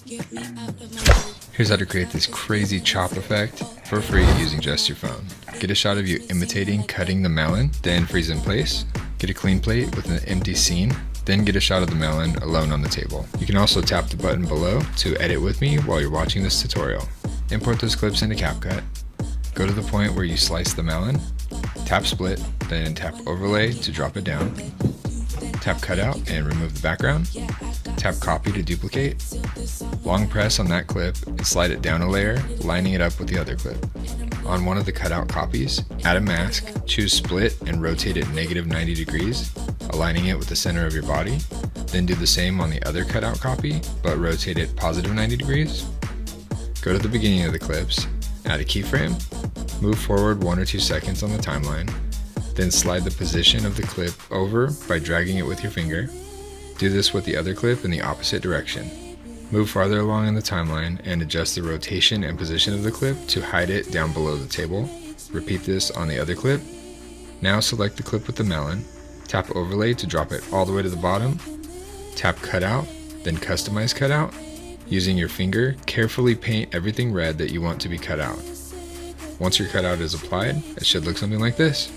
Here's how to create this crazy chop effect for free using just your phone. Get a shot of you imitating cutting the melon, then freeze in place. Get a clean plate with an empty scene, then get a shot of the melon alone on the table. You can also tap the button below to edit with me while you're watching this tutorial. Import those clips into CapCut. Go to the point where you slice the melon, tap split, then tap overlay to drop it down. Tap cutout and remove the background. Tap copy to duplicate. Long press on that clip and slide it down a layer, lining it up with the other clip. On one of the cutout copies, add a mask, choose split and rotate it -90 degrees, aligning it with the center of your body. Then do the same on the other cutout copy, but rotate it +90 degrees. Go to the beginning of the clips, add a keyframe, move forward 1 or 2 seconds on the timeline, then slide the position of the clip over by dragging it with your finger. Do this with the other clip in the opposite direction. Move farther along in the timeline and adjust the rotation and position of the clip to hide it down below the table. Repeat this on the other clip. Now select the clip with the melon, tap overlay to drop it all the way to the bottom, tap cutout, then customize cutout. Using your finger, carefully paint everything red that you want to be cut out. Once your cutout is applied, it should look something like this.